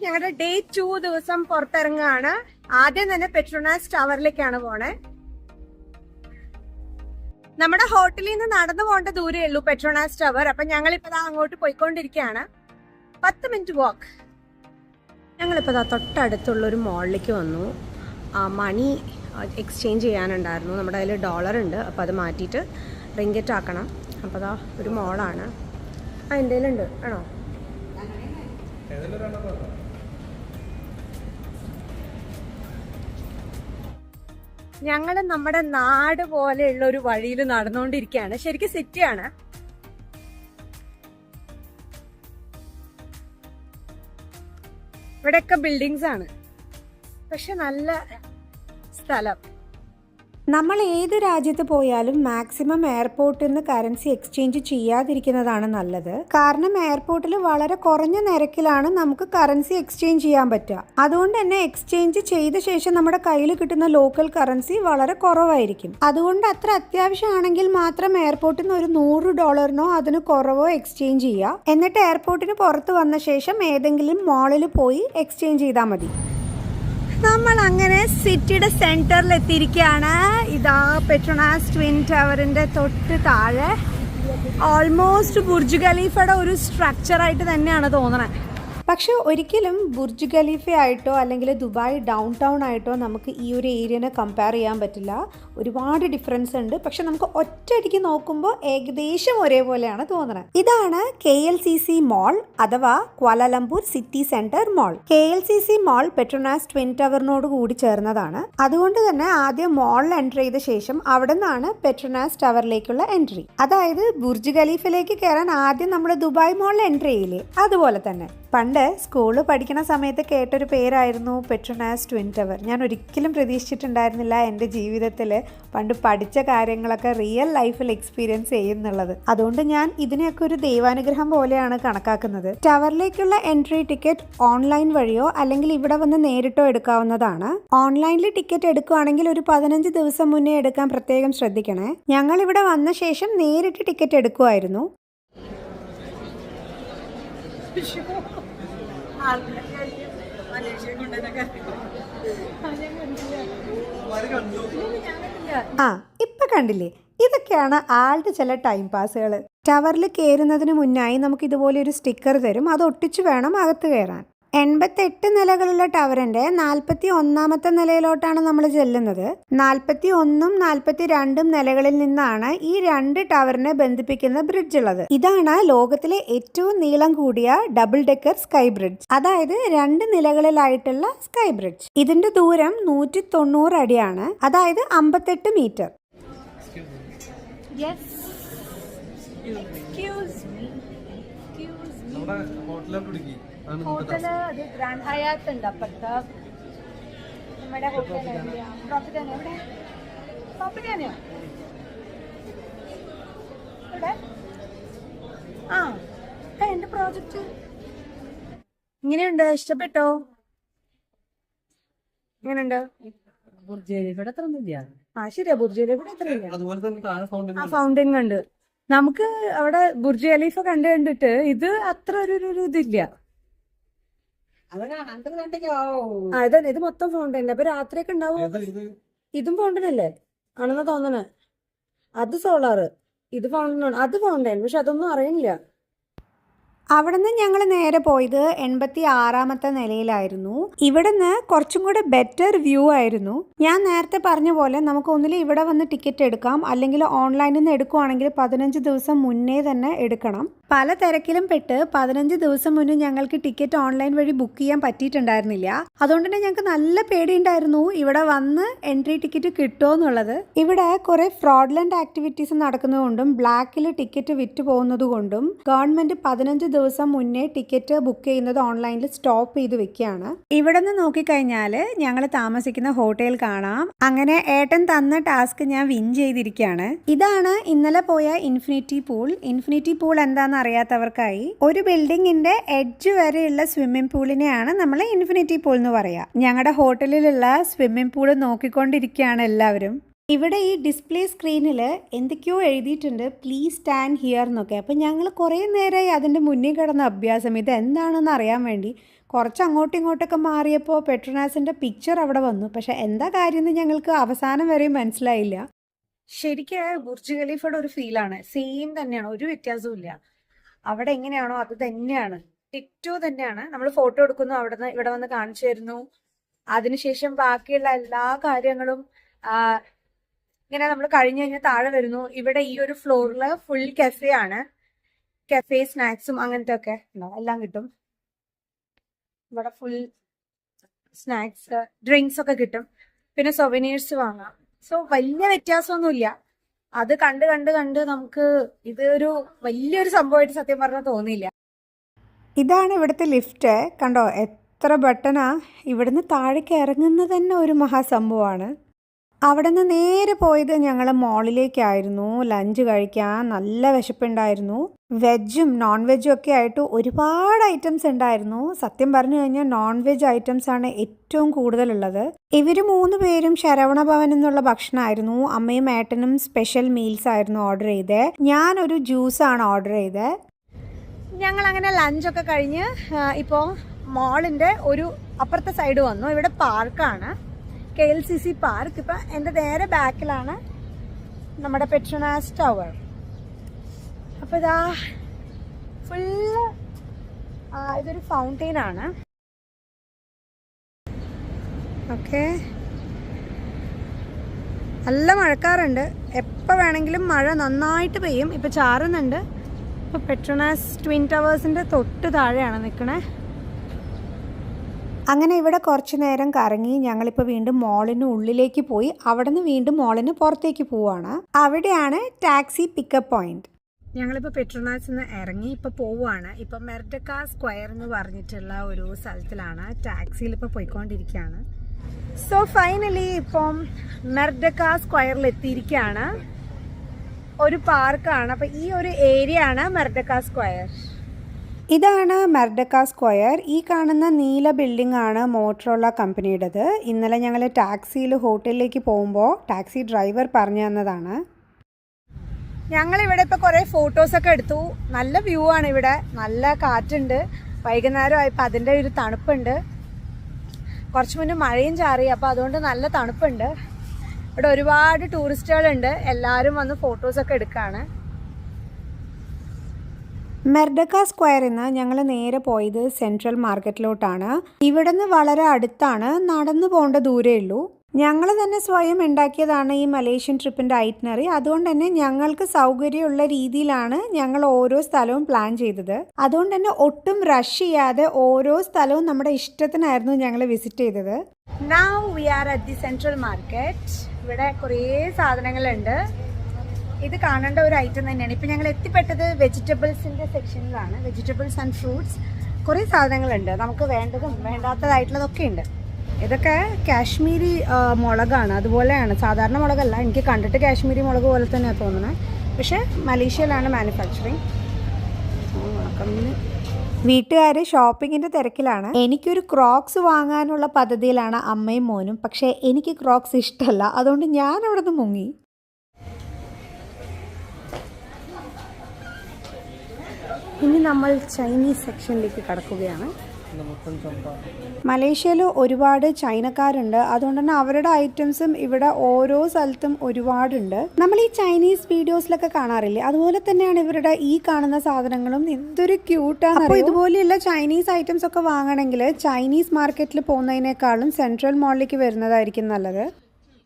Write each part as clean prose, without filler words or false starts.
ഞങ്ങളുടെ ഡേ 2 ദിവസം പുറത്തിറങ്ങുകയാണ്. ആദ്യം തന്നെ പെട്രോണാസ് ടവറിലേക്കാണ് പോണേ. നമ്മുടെ ഹോട്ടലിൽ നിന്ന് നടന്നു പോകേണ്ട ദൂരേ ഉള്ളൂ പെട്രോണാസ് ടവർ. അപ്പൊ ഞങ്ങളിപ്പോ അങ്ങോട്ട് പോയിക്കൊണ്ടിരിക്കുകയാണ്. 10 മിനിറ്റ് വാക്ക്. ഞങ്ങളിപ്പോ തൊട്ടടുത്തുള്ള ഒരു മോളിലേക്ക് വന്നു. മണി എക്സ്ചേഞ്ച് ചെയ്യാനുണ്ടായിരുന്നു. നമ്മുടെ കയ്യിൽ ഡോളർ ഉണ്ട്, അപ്പോൾ അത് മാറ്റിയിട്ട് റിങ്കറ്റ് ആക്കണം. അപ്പോൾ അതാ ഒരു മോളാണ്. എൻ്റെ കയ്യിലുണ്ട്, ആണോ? ഞങ്ങൾ നമ്മുടെ നാട് പോലെയുള്ള ഒരു വഴിയിൽ നടന്നുകൊണ്ടിരിക്കുകയാണ്. ശരിക്കും സിറ്റിയാണ്. ഇവിടെയൊക്കെ ബിൽഡിങ്സ് ആണ്, പക്ഷെ നല്ല സ്ഥലം. നമ്മൾ ഏത് രാജ്യത്ത് പോയാലും മാക്സിമം എയർപോർട്ടിൽ നിന്ന് കറൻസി എക്സ്ചേഞ്ച് ചെയ്യാതിരിക്കുന്നതാണ് നല്ലത്. കാരണം എയർപോർട്ടിൽ വളരെ കുറഞ്ഞ നിരക്കിലാണ് നമുക്ക് കറൻസി എക്സ്ചേഞ്ച് ചെയ്യാൻ പറ്റുക. അതുകൊണ്ട് തന്നെ എക്സ്ചേഞ്ച് ചെയ്ത ശേഷം നമ്മുടെ കയ്യിൽ കിട്ടുന്ന ലോക്കൽ കറൻസി വളരെ കുറവായിരിക്കും. അതുകൊണ്ട് അത്ര അത്യാവശ്യമാണെങ്കിൽ മാത്രം എയർപോർട്ടിൽ നിന്ന് ഒരു $100 അതിന് കുറവോ എക്സ്ചേഞ്ച് ചെയ്യുക. എന്നിട്ട് എയർപോർട്ടിന് പുറത്ത് വന്ന ശേഷം ഏതെങ്കിലും മോളിൽ പോയി എക്സ്ചേഞ്ച് ചെയ്താൽ മതി. നമ്മൾ അങ്ങനെ സിറ്റിയുടെ സെന്ററിൽ എത്തിയിരിക്കുകയാണ്. ഇതാ പെട്രോണാസ് ട്വിൻ ടവറിന്റെ തൊട്ട് താഴെ ഓൾമോസ്റ്റ് ബുർജ് ഖലീഫയുടെ ഒരു സ്ട്രക്ചറായിട്ട് തന്നെയാണ് തോന്നണത്. പക്ഷെ ഒരിക്കലും ബുർജ് ഖലീഫ ആയിട്ടോ അല്ലെങ്കിൽ ദുബായ് ഡൗൺ ടൗൺ ആയിട്ടോ നമുക്ക് ഈ ഒരു ഏരിയനെ കമ്പയർ ചെയ്യാൻ പറ്റില്ല. ഒരുപാട് ഡിഫറൻസ് ഉണ്ട്. പക്ഷെ നമുക്ക് ഒറ്റയടിക്ക് നോക്കുമ്പോൾ ഏകദേശം ഒരേപോലെയാണ് തോന്നുന്നത്. ഇതാണ് KLCC മോൾ അഥവാ ക്വാലാലംപൂർ സിറ്റി സെന്റർ മോൾ. KLCC മോൾ പെട്രോണാസ് ട്വിൻ ടവറിനോട് കൂടി ചേർന്നതാണ്. അതുകൊണ്ട് തന്നെ ആദ്യം മോളിൽ എൻട്രി ചെയ്ത ശേഷം അവിടെ നിന്നാണ് പെട്രോണാസ് ടവറിലേക്കുള്ള എൻട്രി. അതായത് ബുർജ് ഖലീഫിലേക്ക് കയറാൻ ആദ്യം നമ്മൾ ദുബായ് മോളിൽ എൻട്രി ചെയ്യില്ലേ, അതുപോലെ തന്നെ. പണ്ട് സ്കൂളിൽ പഠിക്കുന്ന സമയത്ത് കേട്ടൊരു പേരായിരുന്നു പെട്രോണാസ് ട്വിൻ ടവർ. ഞാൻ ഒരിക്കലും പ്രതീക്ഷിച്ചിട്ടുണ്ടായിരുന്നില്ല എൻ്റെ ജീവിതത്തിൽ പണ്ട് പഠിച്ച കാര്യങ്ങളൊക്കെ റിയൽ ലൈഫിൽ എക്സ്പീരിയൻസ് ചെയ്യുന്നുള്ളത്. അതുകൊണ്ട് ഞാൻ ഇതിനെയൊക്കെ ഒരു ദൈവാനുഗ്രഹം പോലെയാണ് കണക്കാക്കുന്നത്. ടവറിലേക്കുള്ള എൻട്രി ടിക്കറ്റ് ഓൺലൈൻ വഴിയോ അല്ലെങ്കിൽ ഇവിടെ വന്ന് നേരിട്ടോ എടുക്കാവുന്നതാണ്. ഓൺലൈനിൽ ടിക്കറ്റ് എടുക്കുകയാണെങ്കിൽ ഒരു 15 ദിവസം മുന്നേ എടുക്കാൻ പ്രത്യേകം ശ്രദ്ധിക്കണേ. ഞങ്ങൾ ഇവിടെ വന്ന ശേഷം നേരിട്ട് ടിക്കറ്റ് എടുക്കുമായിരുന്നു. ഇപ്പൊ കണ്ടില്ലേ, ഇതൊക്കെയാണ് ആളുടെ ചില ടൈം പാസുകൾ. ടവറിൽ കയറുന്നതിന് മുന്നായി നമുക്ക് ഇതുപോലെ ഒരു സ്റ്റിക്കർ തരും. അത് ഒട്ടിച്ചു വേണം അകത്ത് കയറാൻ. 88 നിലകളുള്ള ടവറിന്റെ 41ാമത്തെ നിലയിലോട്ടാണ് നമ്മൾ ചെല്ലുന്നത്. 41ഉം 42ഉം നിലകളിൽ നിന്നാണ് ഈ 2 ടവറിനെ ബന്ധിപ്പിക്കുന്ന ബ്രിഡ്ജ് ഉള്ളത്. ഇതാണ് ലോകത്തിലെ ഏറ്റവും നീളം കൂടിയ ഡബിൾ ഡെക്കർ സ്കൈ ബ്രിഡ്ജ്, അതായത് 2 നിലകളിലായിട്ടുള്ള സ്കൈ ബ്രിഡ്ജ്. ഇതിന്റെ ദൂരം 190 അടിയാണ്, അതായത് 58 മീറ്റർ. ഹോട്ടല് അത് ഗ്രാൻഡ് ഹയാത്ത് ഉണ്ട് അപ്പുറത്ത്. നമ്മുടെ ഹോട്ടൽ പ്രോപ്പർട്ടി എന്റെ പ്രോജക്റ്റ് ഇങ്ങനെയുണ്ട്. ഇഷ്ടപ്പെട്ടോ? എങ്ങനെയുണ്ട്? ശരിയാ, ബുർജ് ഖലീഫ എത്ര ഫൗണ്ടൈൻ കണ്ട് നമുക്ക് അവിടെ ബുർജ് ഖലീഫ കണ്ടിട്ട് ഇത് അത്ര ഒരു ഇതില്ല. ഇതന്നെ, ഇത് മൊത്തം ഫൗണ്ടൈൻ. അപ്പൊ രാത്രിയൊക്കെ ഉണ്ടാവും. ഇതും ഫൗണ്ടൈൻ അല്ലേ ആണെന്ന് തോന്നണേ. അത് സോളാറ്, ഇത് ഫൗണ്ടൈൻ ആണ്. അത് ഫൗണ്ടൈൻ, പക്ഷെ അതൊന്നും അറിയില്ല. അവിടെ നിന്ന് ഞങ്ങൾ നേരെ പോയത് 86ാമത്തെ നിലയിലായിരുന്നു. ഇവിടുന്ന് കുറച്ചും കൂടെ ബെറ്റർ വ്യൂ ആയിരുന്നു. ഞാൻ നേരത്തെ പറഞ്ഞ പോലെ നമുക്ക് ഒന്നിൽ ഇവിടെ വന്ന് ടിക്കറ്റ് എടുക്കാം, അല്ലെങ്കിൽ ഓൺലൈനിൽ നിന്ന് എടുക്കുവാണെങ്കിൽ 15 ദിവസം മുന്നേ തന്നെ എടുക്കണം. പല തിരക്കിലും പെട്ട് 15 ദിവസം മുന്നേ ഞങ്ങൾക്ക് ടിക്കറ്റ് ഓൺലൈൻ വഴി ബുക്ക് ചെയ്യാൻ പറ്റിയിട്ടുണ്ടായിരുന്നില്ല. അതുകൊണ്ട് തന്നെ ഞങ്ങൾക്ക് നല്ല പേടിയുണ്ടായിരുന്നു ഇവിടെ വന്ന് എൻട്രി ടിക്കറ്റ് കിട്ടുമോ എന്നുള്ളത്. ഇവിടെ കുറെ ഫ്രോഡ്ലൻഡ് ആക്ടിവിറ്റീസ് നടക്കുന്നതുകൊണ്ടും ബ്ലാക്കിൽ ടിക്കറ്റ് വിറ്റ് പോകുന്നത് കൊണ്ടും ഗവൺമെന്റ് 15 ദിവസം മുന്നേ ടിക്കറ്റ് ബുക്ക് ചെയ്യുന്നത് ഓൺലൈനിൽ സ്റ്റോപ്പ് ചെയ്ത് വെക്കുകയാണ്. ഇവിടെ നിന്ന് നോക്കിക്കഴിഞ്ഞാൽ ഞങ്ങൾ താമസിക്കുന്ന ഹോട്ടൽ കാണാം. അങ്ങനെ ഏട്ടൻ തന്ന ടാസ്ക് ഞാൻ വിൻ ചെയ്തിരിക്കുകയാണ്. ഇതാണ് ഇന്നലെ പോയ ഇൻഫിനിറ്റി പൂൾ. ഇൻഫിനിറ്റി പൂൾ എന്താണെന്ന് അറിയാത്തവർക്കായി, ഒരു ബിൽഡിങ്ങിന്റെ എഡ്ജ് വരെയുള്ള സ്വിമ്മിംഗ് പൂളിനെയാണ് നമ്മൾ ഇൻഫിനിറ്റി പൂൾ എന്ന് പറയാ. ഞങ്ങളുടെ ഹോട്ടലിലുള്ള സ്വിമ്മിംഗ് പൂൾ നോക്കിക്കൊണ്ടിരിക്കുകയാണ് എല്ലാവരും. ഇവിടെ ഈ ഡിസ്പ്ലേ സ്ക്രീനിൽ എന്തൊക്കെയോ എഴുതിയിട്ടുണ്ട്, പ്ലീസ് സ്റ്റാൻഡ് ഹിയർ എന്നൊക്കെ. അപ്പം ഞങ്ങൾ കുറേ നേരമായി അതിൻ്റെ മുന്നിൽ കിടന്ന അഭ്യാസം ഇത് എന്താണെന്ന് അറിയാൻ വേണ്ടി കുറച്ച് അങ്ങോട്ടും ഇങ്ങോട്ടൊക്കെ മാറിയപ്പോൾ പെട്രോനാസിൻ്റെ പിക്ചർ അവിടെ വന്നു. പക്ഷെ എന്താ കാര്യം എന്ന് ഞങ്ങൾക്ക് അവസാനം വരെയും മനസ്സിലായില്ല. ശരിക്കും ബുർജ് ഖലീഫയുടെ ഒരു ഫീലാണ്. സെയിം തന്നെയാണ്, ഒരു വ്യത്യാസവും ഇല്ല. അവിടെ എങ്ങനെയാണോ അത് തന്നെയാണ്, ടിക്റ്റോ തന്നെയാണ്. നമ്മൾ ഫോട്ടോ എടുക്കുന്നു, അവിടെ നിന്ന് ഇവിടെ വന്ന് കാണിച്ചു തരുന്നു. അതിനുശേഷം ബാക്കിയുള്ള എല്ലാ കാര്യങ്ങളും ഇങ്ങനെ നമ്മൾ കഴിഞ്ഞു കഴിഞ്ഞാൽ താഴെ വരുന്നു. ഇവിടെ ഈ ഒരു ഫ്ലോറിൽ ഫുൾ കഫേ ആണ്. കഫേ സ്നാക്സും അങ്ങനത്തെ ഒക്കെ എല്ലാം കിട്ടും. ഇവിടെ ഫുൾ സ്നാക്സ് ഡ്രിങ്ക്സ് ഒക്കെ കിട്ടും. പിന്നെ സൊവനീഴ്സ് വാങ്ങാം. സോ വലിയ വ്യത്യാസമൊന്നുമില്ല. അത് കണ്ട് കണ്ട് കണ്ട് നമുക്ക് ഇത് ഒരു വലിയൊരു സംഭവമായിട്ട് സത്യം പറഞ്ഞാൽ തോന്നിയില്ല. ഇതാണ് ഇവിടുത്തെ ലിഫ്റ്റ്. കണ്ടോ എത്ര ബട്ടണാ. ഇവിടുന്ന് താഴേക്ക് ഇറങ്ങുന്നത് തന്നെ ഒരു മഹാസംഭവമാണ്. അവിടെ നിന്ന് നേരെ പോയത് ഞങ്ങൾ മോളിലേക്കായിരുന്നു ലഞ്ച് കഴിക്കാൻ. നല്ല വിശപ്പുണ്ടായിരുന്നു. വെജും നോൺ വെജും ഒക്കെ ആയിട്ട് ഒരുപാട് ഐറ്റംസ് ഉണ്ടായിരുന്നു. സത്യം പറഞ്ഞു കഴിഞ്ഞാൽ നോൺ വെജ് ഐറ്റംസ് ആണ് ഏറ്റവും കൂടുതലുള്ളത്. ഇവർ 3 പേരും ശരവണ ഭവൻ എന്നുള്ള ഭക്ഷണമായിരുന്നു. അമ്മയും ഏട്ടനും സ്പെഷ്യൽ മീൽസ് ആയിരുന്നു ഓർഡർ ചെയ്തത്. ഞാനൊരു ജ്യൂസാണ് ഓർഡർ ചെയ്തത്. ഞങ്ങൾ അങ്ങനെ ലഞ്ചൊക്കെ കഴിഞ്ഞ് ഇപ്പോൾ മോളിൻ്റെ ഒരു അപ്പുറത്തെ സൈഡ് വന്നു. ഇവിടെ പാർക്കാണ്, KLCC പാർക്ക്. ഇപ്പം എൻ്റെ നേരെ ബാക്കിലാണ് നമ്മുടെ പെട്രോനാസ് ടവർ. അപ്പോൾ ഇതാ ഫുള്ള് ഇതൊരു ഫൗണ്ടെയിൻ ആണ്. ഓക്കെ, നല്ല മഴക്കാറുണ്ട്. എപ്പോൾ വേണമെങ്കിലും മഴ നന്നായിട്ട് പെയ്യും. ഇപ്പം ചാറുന്നുണ്ട്. ഇപ്പോൾ പെട്രോനാസ് ട്വിൻ ടവേഴ്സിൻ്റെ തൊട്ട് താഴെയാണ് നിൽക്കണേ. അങ്ങനെ ഇവിടെ കുറച്ച് നേരം കറങ്ങി ഞങ്ങളിപ്പോൾ വീണ്ടും മോളിന് ഉള്ളിലേക്ക് പോയി. അവിടെ നിന്ന് വീണ്ടും മോളിന് പുറത്തേക്ക് പോവുകയാണ്. അവിടെയാണ് ടാക്സി പിക്കപ്പ് പോയിന്റ്. ഞങ്ങളിപ്പോൾ പെട്രോനാസിൽ നിന്ന് ഇറങ്ങി ഇപ്പോൾ പോവുകയാണ്. ഇപ്പം മെർഡക്ക സ്ക്വയർ എന്ന് പറഞ്ഞിട്ടുള്ള ഒരു സ്ഥലത്തിലാണ്. ടാക്സിയിൽ ഇപ്പോൾ പോയിക്കൊണ്ടിരിക്കുകയാണ്. സോ ഫൈനലി ഇപ്പം മെർഡക്ക സ്ക്വയറിൽ എത്തിയിരിക്കുകയാണ്. ഒരു പാർക്കാണ്. അപ്പം ഈ ഒരു ഏരിയ ആണ് മെർഡക്ക സ്ക്വയർ. ഇതാണ് മെർഡക്ക സ്ക്വയർ. ഈ കാണുന്ന നീല ബിൽഡിംഗ് ആണ് മോട്ടറോള കമ്പനിയുടേത്. ഇന്നലെ ഞങ്ങൾ ടാക്സിയിൽ ഹോട്ടലിലേക്ക് പോകുമ്പോൾ ടാക്സി ഡ്രൈവർ പറഞ്ഞു തന്നതാണ്. ഞങ്ങളിവിടെ ഇപ്പോൾ കുറേ ഫോട്ടോസൊക്കെ എടുത്തു. നല്ല വ്യൂ ആണ് ഇവിടെ. നല്ല കാറ്റുണ്ട്. വൈകുന്നേരം ആയപ്പോൾ അതിൻ്റെ ഒരു തണുപ്പുണ്ട്. കുറച്ച് മുന്നേ മഴയും ചാറി. അപ്പോൾ അതുകൊണ്ട് നല്ല തണുപ്പുണ്ട്. ഇവിടെ ഒരുപാട് ടൂറിസ്റ്റുകളുണ്ട്. എല്ലാവരും വന്ന് ഫോട്ടോസൊക്കെ എടുക്കുകയാണ്. മെർഡക്ക സ്ക്വയറിൽ നിന്ന് ഞങ്ങൾ നേരെ പോയത് സെൻട്രൽ മാർക്കറ്റിലോട്ടാണ്. ഇവിടെ നിന്ന് വളരെ അടുത്താണ്, നടന്നു പോകേണ്ട ദൂരേ ഉള്ളൂ. ഞങ്ങൾ തന്നെ സ്വയം ഉണ്ടാക്കിയതാണ് ഈ മലേഷ്യൻ ട്രിപ്പിൻ്റെ ഐറ്റിനറി. അതുകൊണ്ട് തന്നെ ഞങ്ങൾക്ക് സൗകര്യമുള്ള രീതിയിലാണ് ഞങ്ങൾ ഓരോ സ്ഥലവും പ്ലാൻ ചെയ്തത്. അതുകൊണ്ട് തന്നെ ഒട്ടും റഷ് ചെയ്യാതെ ഓരോ സ്ഥലവും നമ്മുടെ ഇഷ്ടത്തിനായിരുന്നു ഞങ്ങൾ വിസിറ്റ് ചെയ്തത്. Now we are at the central market. ഇവിടെ കുറേ സാധനങ്ങളുണ്ട്. ഇത് കാണേണ്ട ഒരു ഐറ്റം തന്നെയാണ്. ഇപ്പം ഞങ്ങൾ എത്തിപ്പെട്ടത് വെജിറ്റബിൾസിൻ്റെ സെക്ഷനിലാണ്. വെജിറ്റബിൾസ് ആൻഡ് ഫ്രൂട്ട്സ് കുറേ സാധനങ്ങളുണ്ട്. നമുക്ക് വേണ്ടതും വേണ്ടാത്തതായിട്ടുള്ളതൊക്കെ ഉണ്ട്. ഇതൊക്കെ കാശ്മീരി മുളകാണ്. അതുപോലെയാണ്, സാധാരണ മുളകല്ല. എനിക്ക് കണ്ടിട്ട് കാശ്മീരി മുളക് പോലെ തന്നെയാണ് തോന്നുന്നത്. പക്ഷേ മലേഷ്യയിലാണ് മാനുഫാക്ചറിങ്. വീട്ടുകാർ ഷോപ്പിങ്ങിൻ്റെ തിരക്കിലാണ്. എനിക്കൊരു ക്രോക്സ് വാങ്ങാനുള്ള പദ്ധതിയിലാണ് അമ്മയും മോനും. പക്ഷേ എനിക്ക് ക്രോക്സ് ഇഷ്ടമല്ല. അതുകൊണ്ട് ഞാൻ അവിടെ നിന്ന് മുങ്ങി. ഇനി നമ്മൾ ചൈനീസ് സെക്ഷനിലേക്ക് കടക്കുകയാണ്. മലേഷ്യയിൽ ഒരുപാട് ചൈനക്കാരുണ്ട്. അതുകൊണ്ട് തന്നെ അവരുടെ ഐറ്റംസും ഇവിടെ ഓരോ സ്ഥലത്തും ഒരുപാടുണ്ട്. നമ്മൾ ഈ ചൈനീസ് വീഡിയോസിലൊക്കെ കാണാറില്ലേ, അതുപോലെ തന്നെയാണ് ഇവരുടെ ഈ കാണുന്ന സാധനങ്ങളും. എന്തൊരു ക്യൂട്ടാണ്. അപ്പോൾ ഇതുപോലെയുള്ള ചൈനീസ് ഐറ്റംസ് ഒക്കെ വാങ്ങണമെങ്കിൽ ചൈനീസ് മാർക്കറ്റിൽ പോകുന്നതിനേക്കാളും സെൻട്രൽ മോളിലേക്ക് വരുന്നതായിരിക്കും നല്ലത്.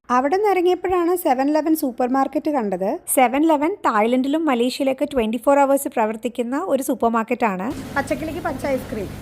അവിടെ നിന്ന് ഇറങ്ങിയപ്പോഴാണ് 7-Eleven സൂപ്പർ മാർക്കറ്റ് കണ്ടത്. 7-Eleven തായ്ലൻഡിലും മലേഷ്യയിലൊക്കെ 24 hours പ്രവർത്തിക്കുന്ന ഒരു സൂപ്പർ മാർക്കറ്റാണ്. പച്ചക്കിളിക്ക് പച്ച ഐസ്ക്രീം.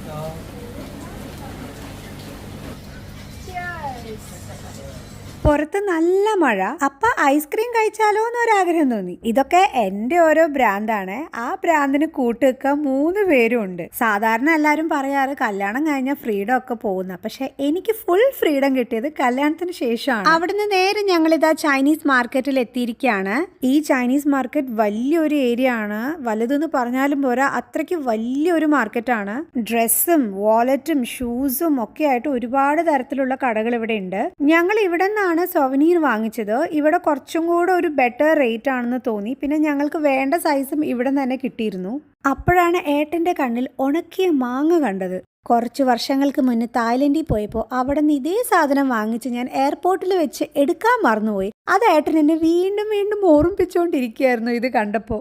പുറത്ത് നല്ല മഴ. അപ്പം ഐസ്ക്രീം കഴിച്ചാലോ എന്നൊരാഗ്രഹം തോന്നി. ഇതൊക്കെ എൻ്റെ ഓരോ ഭ്രാന്താണ്. ആ ഭ്രാന്തിന് കൂട്ടുവെക്കാൻ 3 പേരും ഉണ്ട്. സാധാരണ എല്ലാവരും പറയാറ് കല്യാണം കഴിഞ്ഞാൽ ഫ്രീഡം ഒക്കെ പോകുന്ന, പക്ഷെ എനിക്ക് ഫുൾ ഫ്രീഡം കിട്ടിയത് കല്യാണത്തിന് ശേഷമാണ്. അവിടുന്ന് നേരെ ഞങ്ങളിതാ ചൈനീസ് മാർക്കറ്റിൽ എത്തിയിരിക്കുകയാണ്. ഈ ചൈനീസ് മാർക്കറ്റ് വലിയൊരു ഏരിയ ആണ്. വലുതെന്ന് പറഞ്ഞാലും പോരാ, അത്രയ്ക്ക് വലിയൊരു മാർക്കറ്റാണ്. ഡ്രസ്സും വാലറ്റും ഷൂസും ഒക്കെ ആയിട്ട് ഒരുപാട് തരത്തിലുള്ള കടകൾ ഇവിടെ ഉണ്ട്. ഞങ്ങൾ ഇവിടെ നിന്നാണ് സൊവനീർ വാങ്ങിച്ചത്. ഇവിടെ കുറച്ചും കൂടെ ഒരു ബെറ്റർ റേറ്റ് ആണെന്ന് തോന്നി. പിന്നെ ഞങ്ങൾക്ക് വേണ്ട സൈസും ഇവിടെ തന്നെ കിട്ടിയിരുന്നു. അപ്പോഴാണ് ഏട്ടൻ്റെ കണ്ണിൽ ഉണക്കിയ മാങ്ങ കണ്ടത്. കുറച്ച് വർഷങ്ങൾക്ക് മുന്നേ തായ്ലൻഡിൽ പോയപ്പോൾ അവിടെ നിന്ന് ഇതേ സാധനം വാങ്ങിച്ച് ഞാൻ എയർപോർട്ടിൽ വെച്ച് എടുക്കാൻ മറന്നുപോയി. അത് ഏട്ടൻ എന്നെ വീണ്ടും വീണ്ടും ഓർമ്മിപ്പിച്ചുകൊണ്ടിരിക്കുകയായിരുന്നു ഇത് കണ്ടപ്പോൾ.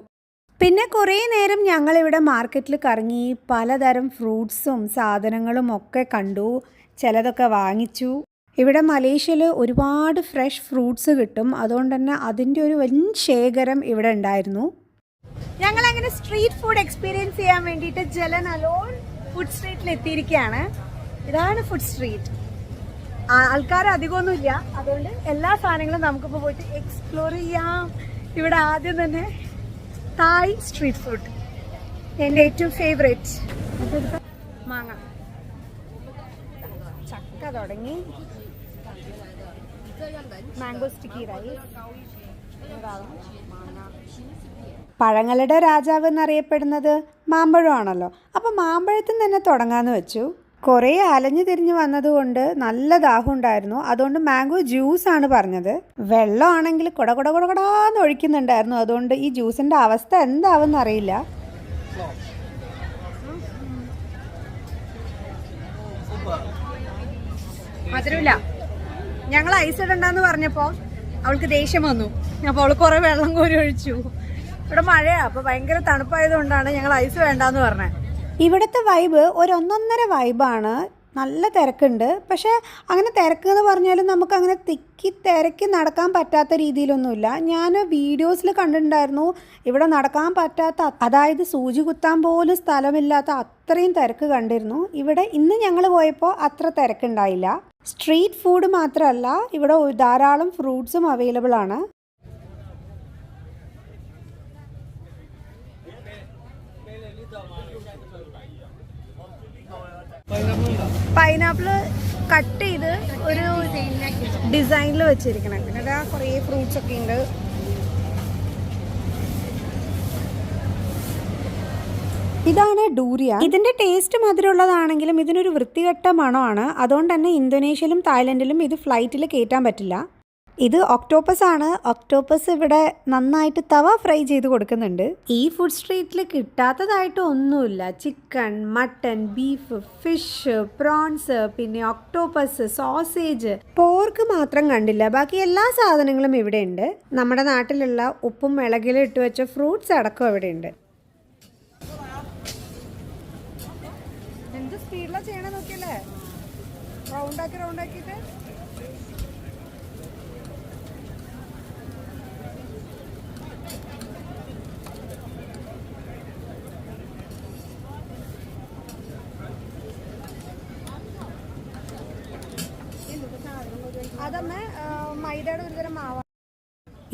പിന്നെ കുറേ നേരം ഞങ്ങളിവിടെ മാർക്കറ്റിൽ കറങ്ങി പലതരം ഫ്രൂട്ട്സും സാധനങ്ങളും ഒക്കെ കണ്ടു. ചിലതൊക്കെ വാങ്ങിച്ചു. ഇവിടെ മലേഷ്യയിൽ ഒരുപാട് ഫ്രഷ് ഫ്രൂട്ട്സ് കിട്ടും. അതുകൊണ്ട് തന്നെ അതിൻ്റെ ഒരു വൻ ശേഖരം ഇവിടെ ഉണ്ടായിരുന്നു. ഞങ്ങളങ്ങനെ സ്ട്രീറ്റ് ഫുഡ് എക്സ്പീരിയൻസ് ചെയ്യാൻ വേണ്ടിയിട്ട് ജലൻ അലോൺ ഫുഡ് സ്ട്രീറ്റിൽ എത്തിയിരിക്കുകയാണ്. ഇതാണ് ഫുഡ് സ്ട്രീറ്റ്. ആൾക്കാർ അധികമൊന്നുമില്ല, അതുകൊണ്ട് എല്ലാ സാധനങ്ങളും നമുക്കിപ്പോൾ പോയിട്ട് എക്സ്പ്ലോർ ചെയ്യാം. ഇവിടെ ആദ്യം തന്നെ തായ് സ്ട്രീറ്റ് ഫുഡ്, എൻ്റെ ഏറ്റവും ഫേവറേറ്റ്. മാങ്ങ, ചക്ക തുടങ്ങി, മാംഗോ സ്റ്റിക്കി റൈസ്, പഴങ്ങളുടെ രാജാവ് എന്നറിയപ്പെടുന്നത് മാമ്പഴമാണല്ലോ. അപ്പോൾ മാമ്പഴത്തിൽ തന്നെ തുടങ്ങാമെന്ന് വെച്ചു. കുറേ അലഞ്ഞു തിരിഞ്ഞ് വന്നതുകൊണ്ട് നല്ല ദാഹം ഉണ്ടായിരുന്നു. അതുകൊണ്ട് മാംഗോ ജ്യൂസാണ് പറഞ്ഞത്. വെള്ളമാണെങ്കിൽ കൊടകൊടാന്ന് ഒഴിക്കുന്നുണ്ടായിരുന്നു. അതുകൊണ്ട് ഈ ജ്യൂസിൻ്റെ അവസ്ഥ എന്താവെന്ന് അറിയില്ല. മധുരമില്ല. ഞങ്ങൾ ഐസ് ഇടണ്ടെന്ന് പറഞ്ഞപ്പോൾ അവൾക്ക് ദേഷ്യം വന്നു. അപ്പോൾ അവൾ കുറേ വെള്ളം കോരി ഒഴിച്ചു. ഇവിടെ മഴയാണ്, അപ്പോൾ ഭയങ്കര തണുപ്പായതുകൊണ്ടാണ് ഞങ്ങൾ ഐസ് വേണ്ടാന്ന് പറഞ്ഞത്. ഇവിടുത്തെ വൈബ് ഒന്നൊന്നര വൈബാണ്. നല്ല തിരക്കുണ്ട്. പക്ഷേ അങ്ങനെ തിരക്ക് എന്ന് പറഞ്ഞാലും നമുക്കങ്ങനെ തിരക്കി നടക്കാൻ പറ്റാത്ത രീതിയിലൊന്നുമില്ല. ഞാൻ വീഡിയോസിൽ കണ്ടിട്ടുണ്ടായിരുന്നു ഇവിടെ നടക്കാൻ പറ്റാത്ത, അതായത് സൂചി കുത്താൻ പോലും സ്ഥലമില്ലാത്ത അത്രയും തിരക്ക് കണ്ടിരുന്നു. ഇവിടെ ഇന്ന് ഞങ്ങൾ പോയപ്പോൾ അത്ര തിരക്കുണ്ടായില്ല. സ്ട്രീറ്റ് ഫുഡ് മാത്രമല്ല, ഇവിടെ ധാരാളം ഫ്രൂട്ട്സും അവൈലബിൾ ആണ്. പൈനാപ്പിൾ കട്ട് ചെയ്ത് ഒരു ഡിസൈനിൽ വെച്ചിരിക്കണം. പിന്നെ കുറേ ഫ്രൂട്ട്സ് ഒക്കെ ഉണ്ട്. ഇതാണ് ഡൂറിയ. ഇതിന്റെ ടേസ്റ്റ് മധുരമുള്ളതാണെങ്കിലും ഇതിനൊരു വൃത്തികെട്ട മണമാണ്. അതുകൊണ്ട് തന്നെ ഇന്തോനേഷ്യയിലും തായ്ലൻഡിലും ഇത് ഫ്ലൈറ്റിൽ കയറ്റാൻ പറ്റില്ല. ഇത് ഒക്ടോപ്പസ് ആണ്. ഒക്ടോപ്പസ് ഇവിടെ നന്നായിട്ട് തവ ഫ്രൈ ചെയ്ത് കൊടുക്കുന്നുണ്ട്. ഈ ഫുഡ് സ്ട്രീറ്റിൽ കിട്ടാത്തതായിട്ട് ഒന്നുമില്ല. Chicken, mutton, beef, fish, prawns, പിന്നെ ഒക്ടോപ്പസ്, സോസേജ്, പോർക്ക് മാത്രം കണ്ടില്ല. ബാക്കി എല്ലാ സാധനങ്ങളും ഇവിടെ ഉണ്ട്. നമ്മുടെ നാട്ടിലുള്ള ഉപ്പും മിളകിലും ഇട്ട് വെച്ച ഫ്രൂട്ട്സ് അടക്കം ഇവിടെ ഉണ്ട്. എന്ത് സ്പീഡിലാണ് ചെയ്യണ നോക്കിയല്ലേ, റൗണ്ടാക്കിയിട്ട്. അതമ്മേ മൈദയുടെ ഒരുതരം മാവാണ്.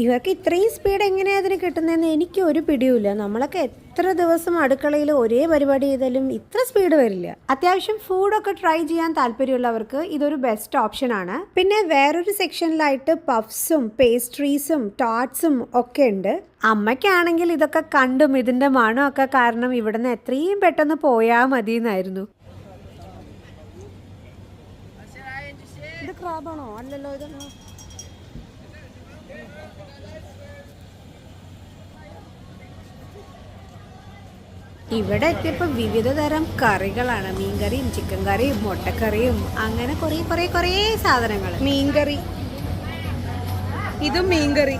ഇവർക്ക് ഇത്രയും സ്പീഡ് എങ്ങനെയാണ് അതിന് കിട്ടുന്നതെന്ന് എനിക്ക് ഒരു പിടിയുമില്ല. നമ്മളൊക്കെ എത്ര ദിവസം അടുക്കളയിൽ ഒരേ പരിപാടി ചെയ്താലും ഇത്ര സ്പീഡ് വരില്ല. അത്യാവശ്യം ഫുഡൊക്കെ ട്രൈ ചെയ്യാൻ താല്പര്യമുള്ളവർക്ക് ഇതൊരു ബെസ്റ്റ് ഓപ്ഷനാണ്. പിന്നെ വേറൊരു സെക്ഷനിലായിട്ട് പഫ്സും പേസ്ട്രീസും ടാർട്ട്സും ഒക്കെ ഉണ്ട്. അമ്മയ്ക്കാണെങ്കിൽ ഇതൊക്കെ കണ്ടും ഇതിൻ്റെ മണമൊക്കെ കാരണം ഇവിടുന്ന് എത്രയും പെട്ടെന്ന് പോയാൽ മതി എന്നായിരുന്നു. ഇത് ക്രാബാണോ? അല്ലല്ലോ, ഇതാണോ? ഇവിടെ എത്തിയപ്പോൾ വിവിധ തരം കറികളാണ്. മീൻകറിയും ചിക്കൻ കറിയും മുട്ടക്കറിയും അങ്ങനെ കുറേ സാധനങ്ങൾ. മീൻകറി, ഇതും മീൻകറി.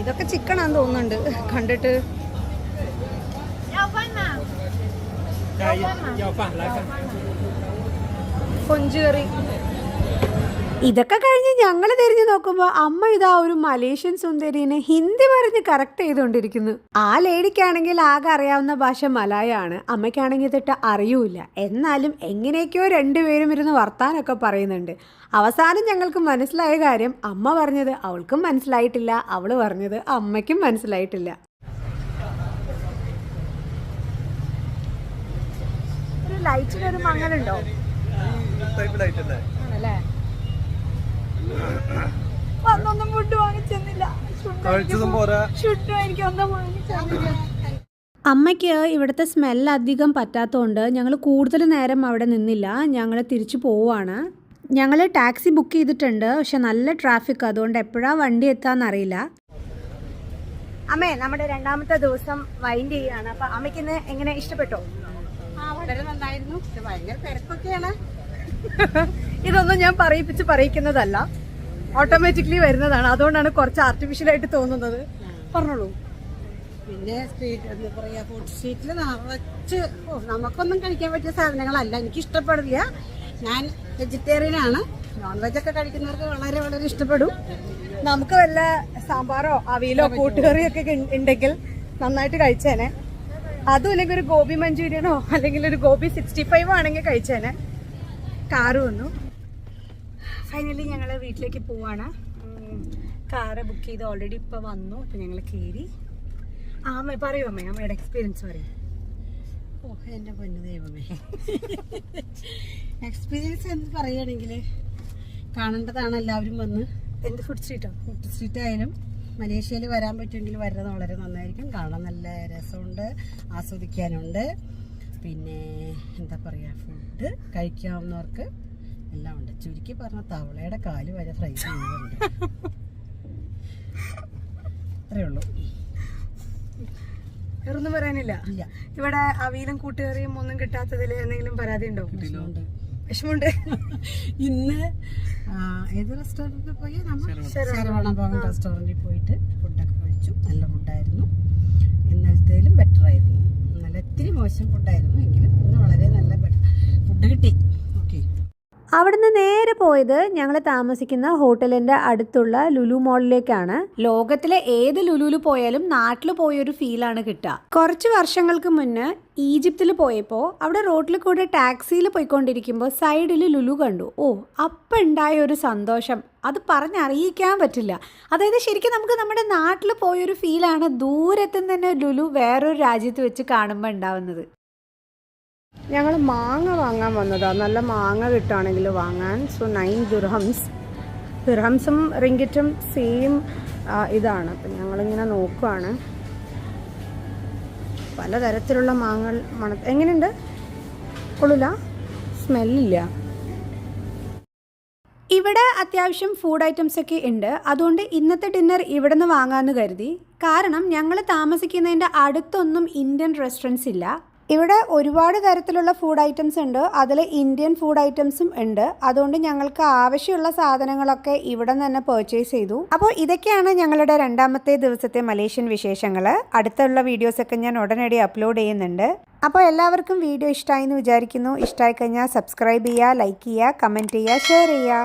ഇതൊക്കെ ചിക്കനാന്ന് തോന്നുന്നുണ്ട് കണ്ടിട്ട്. കൊഞ്ചുകറി. ഇതൊക്കെ കഴിഞ്ഞ് ഞങ്ങൾ തിരിഞ്ഞു നോക്കുമ്പോൾ അമ്മ ഇതാ ഒരു മലേഷ്യൻ സുന്ദരീനെ ഹിന്ദി പറഞ്ഞ് കറക്റ്റ് ചെയ്തുകൊണ്ടിരിക്കുന്നു. ആ ലേഡിക്കാണെങ്കിൽ ആകെ അറിയാവുന്ന ഭാഷ മലയാളമാണ്. അമ്മയ്ക്കാണെങ്കിൽ തൊട്ട് അറിയൂല. എന്നാലും എങ്ങനെയൊക്കെയോ രണ്ടുപേരും ഇരുന്ന് വർത്താനൊക്കെ പറയുന്നുണ്ട്. അവസാനം ഞങ്ങൾക്ക് മനസ്സിലായ കാര്യം അമ്മ പറഞ്ഞത് അവൾക്കും മനസ്സിലായിട്ടില്ല, അവൾ പറഞ്ഞത് അമ്മയ്ക്കും മനസ്സിലായിട്ടില്ല. ഒരു ലൈറ്റിനൊരു മങ്ങലുണ്ടോ? ആണല്ലേ. അന്നൊന്നും ഫുഡ് വാങ്ങിച്ചെന്നില്ല. അമ്മയ്ക്ക് ഇവിടുത്തെ സ്മെല്ല് അധികം പറ്റാത്തതുകൊണ്ട് ഞങ്ങൾ കൂടുതൽ നേരം അവിടെ നിന്നില്ല. ഞങ്ങൾ തിരിച്ചു പോവുകയാണ്. ഞങ്ങൾ ടാക്സി ബുക്ക് ചെയ്തിട്ടുണ്ട്. പക്ഷെ നല്ല ട്രാഫിക്, അതുകൊണ്ട് എപ്പോഴാണ് വണ്ടി എത്താമെന്നറിയില്ല. അമ്മേ നമ്മുടെ രണ്ടാമത്തെ ദിവസം വൈൻഡ് ചെയ്യാണ്. അപ്പൊ അമ്മയ്ക്ക് ഇന്ന് എങ്ങനെ ഇഷ്ടപ്പെട്ടോ? വളരെ നന്നായിരുന്നു. ഭയങ്കര തിരക്കൊക്കെയാണ്. ഇതൊന്നും ഞാൻ പറയിക്കുന്നതല്ല, ഓട്ടോമാറ്റിക്കലി വരുന്നതാണ്. അതുകൊണ്ടാണ് കുറച്ച് ആർട്ടിഫിഷ്യൽ ആയിട്ട് തോന്നുന്നത്. പറഞ്ഞോളൂ. പിന്നെ സ്ട്രീറ്റ് എന്താ പറയാ, ഫുഡ് സ്ട്രീറ്റിൽ നിറച്ച് നമുക്കൊന്നും കഴിക്കാൻ പറ്റിയ സാധനങ്ങളല്ല. എനിക്ക് ഇഷ്ടപ്പെടില്ല. ഞാൻ വെജിറ്റേറിയൻ ആണ്. നോൺ വെജ് ഒക്കെ കഴിക്കുന്നവർക്ക് വളരെ വളരെ ഇഷ്ടപ്പെടും. നമുക്ക് വല്ല സാമ്പാറോ അവിയലോ കൂട്ടുകറിയോ ഒക്കെ ഉണ്ടെങ്കിൽ നന്നായിട്ട് കഴിച്ചേനെ. അതും അല്ലെങ്കിൽ ഒരു ഗോബി മഞ്ചൂരിയനോ അല്ലെങ്കിൽ ഒരു ഗോബി 65 ആണെങ്കിൽ കഴിച്ചേനെ. കാറ് വന്നു. ഫൈനലി ഞങ്ങൾ വീട്ടിലേക്ക് പോവാണ്. കാറ് ബുക്ക് ചെയ്ത് ഓൾറെഡി ഇപ്പൊ വന്നു. ഇപ്പൊ ഞങ്ങൾ കയറി. അമ്മ പറയൂ, അമ്മയുടെ എക്സ്പീരിയൻസ് പറയും. ഓ എന്റെ പൊന്നു ദൈവമേ, എക്സ്പീരിയൻസ് എന്ന് പറയുകയാണെങ്കിൽ കാണേണ്ടതാണ് എല്ലാവരും വന്ന്. എന്ത് ഫുഡ് സ്ട്രീറ്റോ? ഫുഡ് സ്ട്രീറ്റ് ആയാലും മലേഷ്യയിൽ വരാൻ പറ്റുമെങ്കിൽ വരുന്നത് വളരെ നന്നായിരിക്കും. കാണാൻ നല്ല രസമുണ്ട്, ആസ്വദിക്കാനുണ്ട്. പിന്നെ എന്താ പറയുക, ഫുഡ് കഴിക്കാവുന്നവർക്ക് എല്ലാം ഉണ്ട്. ചുരുക്കി പറഞ്ഞ തവളയുടെ കാല് വരെ ഫ്രൈ ചെയ്യുന്നുണ്ട്. അത്രേ ഉള്ളൂ, വേറൊന്നും പറയാനില്ല. ഇല്ല. ഇവിടെ അവിയലും കൂട്ടുകറിയും ഒന്നും കിട്ടാത്തതിൽ എന്തെങ്കിലും പരാതി ഉണ്ടോ? വിഷമമുണ്ട്. വിഷമമുണ്ട്. ഇന്ന് ഏത് റെസ്റ്റോറൻറ്റിൽ പോയി? നമ്മൾ ശരവണ ഭവൻ റെസ്റ്റോറൻറ്റിൽ പോയിട്ട് ഫുഡൊക്കെ കഴിച്ചു. നല്ല ഫുഡായിരുന്നു. ഇന്നലത്തേലും ബെറ്റർ ആയിരുന്നു. ഇന്നലെ ഇത്തിരി മോശം ഫുഡായിരുന്നു, എങ്കിലും ഇന്ന് വളരെ നല്ല ഫുഡ് കിട്ടി. ഓക്കെ. അവിടുന്ന് നേരെ പോയത് ഞങ്ങൾ താമസിക്കുന്ന ഹോട്ടലിൻ്റെ അടുത്തുള്ള ലുലു മോളിലേക്കാണ്. ലോകത്തിലെ ഏത് ലുലുവിൽ പോയാലും നാട്ടിൽ പോയൊരു ഫീലാണ് കിട്ടുക. കുറച്ച് വർഷങ്ങൾക്ക് മുന്നേ ഈജിപ്തിൽ പോയപ്പോൾ അവിടെ റോഡിൽ കൂടെ ടാക്സിയിൽ പോയിക്കൊണ്ടിരിക്കുമ്പോൾ സൈഡിൽ ലുലു കണ്ടു. ഓ, അപ്പം ഉണ്ടായ ഒരു സന്തോഷം അത് പറഞ്ഞറിയിക്കാൻ പറ്റില്ല. അതായത് ശരിക്കും നമുക്ക് നമ്മുടെ നാട്ടിൽ പോയൊരു ഫീലാണ് ദൂരത്തുനിന്ന് തന്നെ ലുലു വേറൊരു രാജ്യത്ത് വെച്ച് കാണുമ്പോൾ ഉണ്ടാവുന്നത്. ഞങ്ങൾ മാങ്ങ വാങ്ങാൻ വന്നതാണ്. നല്ല മാങ്ങ കിട്ടുകയാണെങ്കിൽ വാങ്ങാൻ. സോ 9 ദിർഹംസും റിങ്കിറ്റും സെയിം ഇതാണ്. അപ്പം ഞങ്ങളിങ്ങനെ നോക്കുവാണ്. പലതരത്തിലുള്ള മാങ്ങകൾ എങ്ങനെയുണ്ട്? കൊള്ളില്ല, സ്മെല്ലില്ല. ഇവിടെ അത്യാവശ്യം ഫുഡ് ഐറ്റംസ് ഒക്കെ ഉണ്ട്. അതുകൊണ്ട് ഇന്നത്തെ ഡിന്നർ ഇവിടെ നിന്ന് വാങ്ങാമെന്ന് കരുതി. കാരണം ഞങ്ങൾ താമസിക്കുന്നതിൻ്റെ അടുത്തൊന്നും ഇന്ത്യൻ റെസ്റ്റോറൻറ്റ്സ് ഇല്ല. ഇവിടെ ഒരുപാട് തരത്തിലുള്ള ഫുഡ് ഐറ്റംസ് ഉണ്ട്. അതിൽ ഇന്ത്യൻ ഫുഡ് ഐറ്റംസും ഉണ്ട്. അതുകൊണ്ട് ഞങ്ങൾക്ക് ആവശ്യമുള്ള സാധനങ്ങളൊക്കെ ഇവിടെ നിന്ന് തന്നെ പർച്ചേസ് ചെയ്തു. അപ്പോൾ ഇതൊക്കെയാണ് ഞങ്ങളുടെ രണ്ടാമത്തെ ദിവസത്തെ മലേഷ്യൻ വിശേഷങ്ങൾ. അടുത്തുള്ള വീഡിയോസൊക്കെ ഞാൻ ഉടനടി അപ്ലോഡ് ചെയ്യുന്നുണ്ട്. അപ്പോൾ എല്ലാവർക്കും വീഡിയോ ഇഷ്ടമായി എന്ന് വിചാരിക്കുന്നു. ഇഷ്ടമായി കഴിഞ്ഞാൽ സബ്സ്ക്രൈബ് ചെയ്യുക, ലൈക്ക് ചെയ്യുക, കമൻറ്റ് ചെയ്യുക, ഷെയർ ചെയ്യുക.